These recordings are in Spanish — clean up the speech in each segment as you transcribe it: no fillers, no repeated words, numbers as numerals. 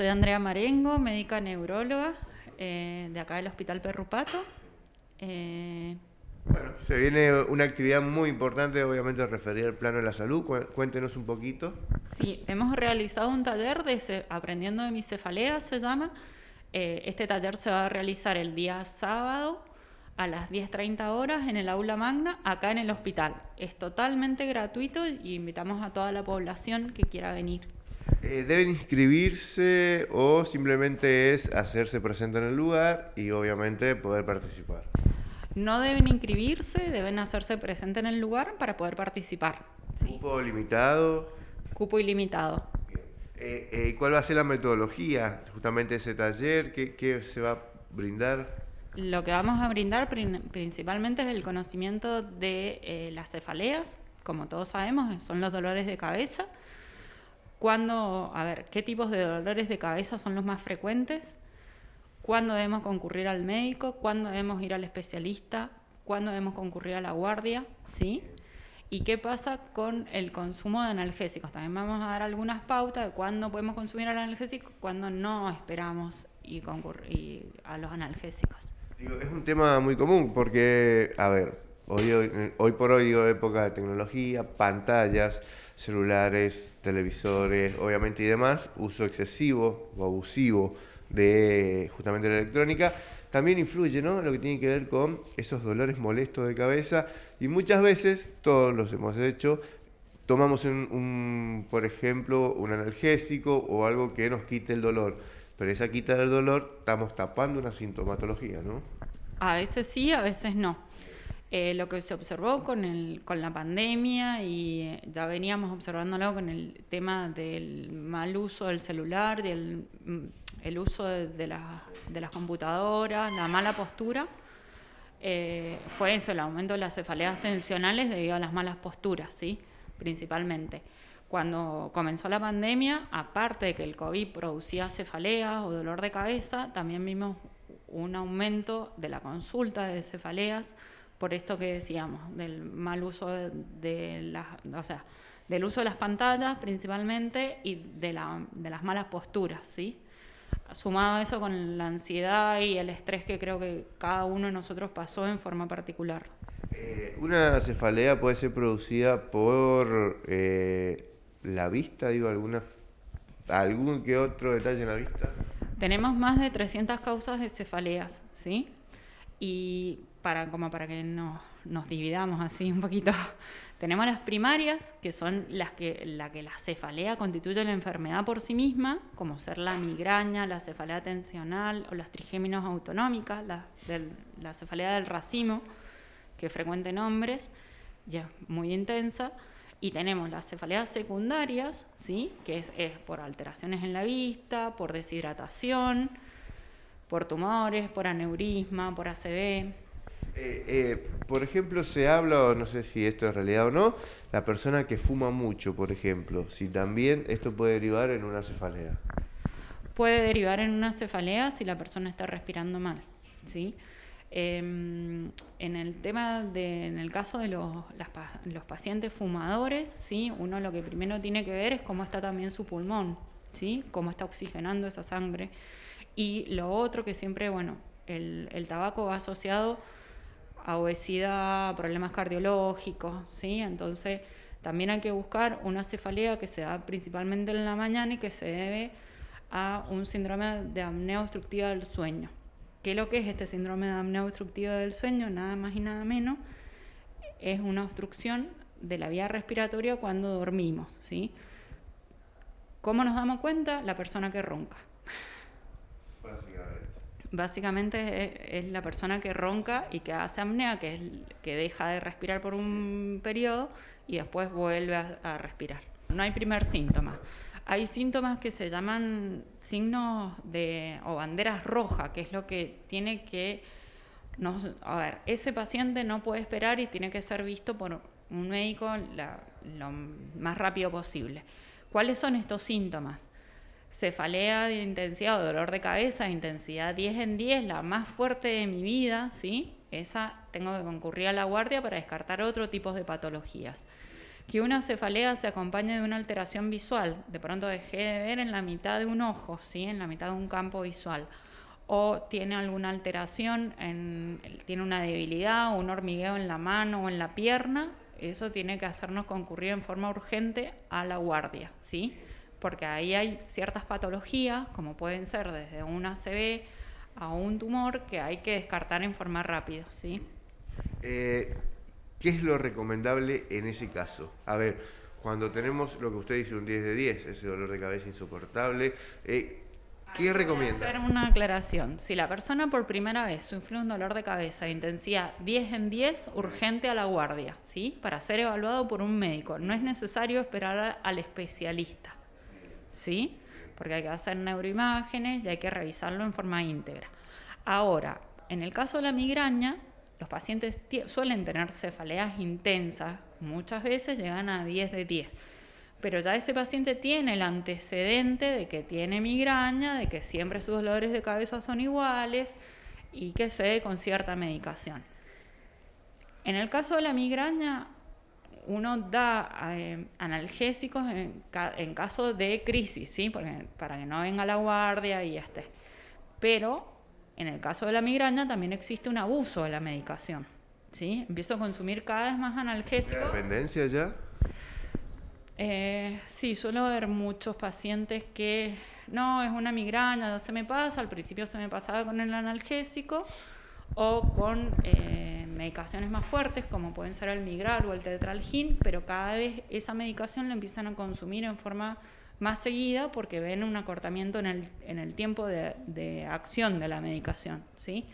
Soy Andrea Marengo, médica neuróloga de acá del Hospital Perrupato. Bueno, se viene una actividad muy importante, obviamente referida al plano de la salud. Cuéntenos un poquito. Sí, hemos realizado un taller de Aprendiendo de mis cefaleas, se llama. Este taller se va a realizar el día sábado a las 10:30 horas en el aula magna, acá en el hospital. Es totalmente gratuito y invitamos a toda la población que quiera venir. ¿Deben inscribirse o simplemente es hacerse presente en el lugar y obviamente poder participar? No deben inscribirse, deben hacerse presente en el lugar para poder participar. ¿Sí? ¿Cupo limitado? Cupo ilimitado. ¿Cuál va a ser la metodología justamente de ese taller? ¿Qué se va a brindar? Lo que vamos a brindar principalmente es el conocimiento de las cefaleas, como todos sabemos, son los dolores de cabeza. ¿Qué tipos de dolores de cabeza son los más frecuentes? ¿Cuándo debemos concurrir al médico? ¿Cuándo debemos ir al especialista? ¿Cuándo debemos concurrir a la guardia? ¿Sí? ¿Y qué pasa con el consumo de analgésicos? También vamos a dar algunas pautas de cuándo podemos consumir analgésicos, cuándo no esperamos y concurrir a los analgésicos. Es un tema muy común porque, a ver, hoy por hoy, época de tecnología, pantallas, celulares, televisores, obviamente y demás, uso excesivo o abusivo de justamente la electrónica, también influye, ¿no? Lo que tiene que ver con esos dolores molestos de cabeza y muchas veces, todos los hemos hecho, tomamos por ejemplo, un analgésico o algo que nos quite el dolor. Pero esa quita del dolor, estamos tapando una sintomatología, ¿no? A veces sí, a veces no. Lo que se observó con la pandemia y ya veníamos observándolo con el tema del mal uso del celular, el uso de las computadoras, la mala postura, fue eso, el aumento de las cefaleas tensionales debido a las malas posturas, ¿sí? Principalmente. Cuando comenzó la pandemia, aparte de que el COVID producía cefaleas o dolor de cabeza, también vimos un aumento de la consulta de cefaleas por esto que decíamos, del mal uso del uso de las pantallas principalmente y de las malas posturas, ¿sí? Sumado a eso con la ansiedad y el estrés que creo que cada uno de nosotros pasó en forma particular. Una cefalea puede ser producida por la vista, algún que otro detalle en la vista. Tenemos más de 300 causas de cefaleas, ¿sí? Y para que nos dividamos así un poquito, tenemos las primarias, que son la que la cefalea constituye la enfermedad por sí misma, como ser la migraña, la cefalea tensional o las trigéminos autonómicas, la cefalea del racimo, que es frecuente en hombres, ya muy intensa. Y tenemos las cefaleas secundarias, ¿sí? Que es por alteraciones en la vista, por deshidratación, por tumores, por aneurisma, por ACV. Por ejemplo, se habla, o no sé si esto es realidad o no, la persona que fuma mucho, por ejemplo, si también esto puede derivar en una cefalea. Puede derivar en una cefalea si la persona está respirando mal, ¿sí? En el caso de los pacientes fumadores, ¿sí? Uno lo que primero tiene que ver es cómo está también su pulmón, ¿sí? Cómo está oxigenando esa sangre. Y lo otro que siempre, el tabaco va asociado a obesidad, problemas cardiológicos, ¿sí? Entonces también hay que buscar una cefalea que se da principalmente en la mañana y que se debe a un síndrome de apnea obstructiva del sueño. ¿Qué es lo que es este síndrome de apnea obstructiva del sueño? Nada más y nada menos, es una obstrucción de la vía respiratoria cuando dormimos, ¿sí? ¿Cómo nos damos cuenta? La persona que ronca. Básicamente es la persona que ronca y que hace apnea, que deja de respirar por un periodo y después vuelve a respirar. No hay primer síntoma. Hay síntomas que se llaman signos o banderas rojas, que es lo que tiene que... ese paciente no puede esperar y tiene que ser visto por un médico lo más rápido posible. ¿Cuáles son estos síntomas? Cefalea de intensidad o dolor de cabeza de intensidad 10 en 10, la más fuerte de mi vida, ¿sí? Esa tengo que concurrir a la guardia para descartar otro tipo de patologías. que una cefalea se acompañe de una alteración visual, de pronto dejé de ver en la mitad de un ojo, ¿sí? En la mitad de un campo visual, o tiene alguna alteración, tiene una debilidad o un hormigueo en la mano o en la pierna, eso tiene que hacernos concurrir en forma urgente a la guardia, ¿sí? Porque ahí hay ciertas patologías, como pueden ser desde un ACV a un tumor, que hay que descartar en forma rápida, ¿sí? ¿Qué es lo recomendable en ese caso? A ver, cuando tenemos lo que usted dice, un 10 de 10, ese dolor de cabeza insoportable, ¿qué recomienda? Hacer una aclaración. Si la persona por primera vez sufre un dolor de cabeza de intensidad 10 en 10, urgente a la guardia, ¿sí? Para ser evaluado por un médico. No es necesario esperar al especialista, ¿sí? Porque hay que hacer neuroimágenes y hay que revisarlo en forma íntegra. Ahora, en el caso de la migraña, los pacientes suelen tener cefaleas intensas, muchas veces llegan a 10 de 10, pero ya ese paciente tiene el antecedente de que tiene migraña, de que siempre sus dolores de cabeza son iguales y que cede con cierta medicación. En el caso de la migraña, uno da analgésicos en caso de crisis, ¿sí? Para que no venga la guardia y ya esté. Pero en el caso de la migraña también existe un abuso de la medicación, ¿sí? Empiezo a consumir cada vez más analgésicos. ¿Dependencia ya? Sí, suelo ver muchos pacientes que no, es una migraña, ya se me pasa, al principio se me pasaba con el analgésico o con medicaciones más fuertes como pueden ser el Migral o el Tetralgin, pero cada vez esa medicación la empiezan a consumir en forma más seguida porque ven un acortamiento en el tiempo de acción de la medicación, ¿sí?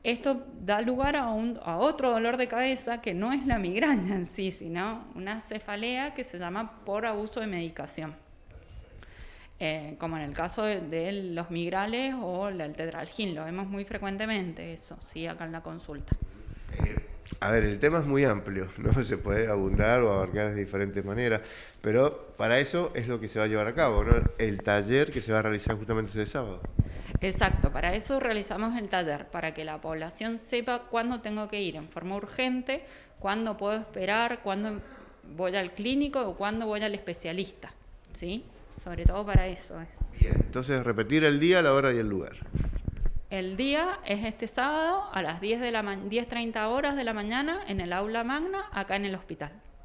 Esto da lugar a otro dolor de cabeza que no es la migraña en sí, sino una cefalea que se llama por abuso de medicación. Como en el caso de los migrales o el tetralgin, lo vemos muy frecuentemente eso, ¿sí? Acá en la consulta. A ver, el tema es muy amplio, no se puede abundar o abarcar de diferentes maneras, pero para eso es lo que se va a llevar a cabo, ¿no? El taller que se va a realizar justamente este sábado. Exacto, para eso realizamos el taller, para que la población sepa cuándo tengo que ir en forma urgente, cuándo puedo esperar, cuándo voy al clínico o cuándo voy al especialista, ¿sí? Sobre todo para eso es. Bien, entonces repetir el día, la hora y el lugar. El día es este sábado a las 10:30 horas de la mañana en el aula magna, acá en el hospital.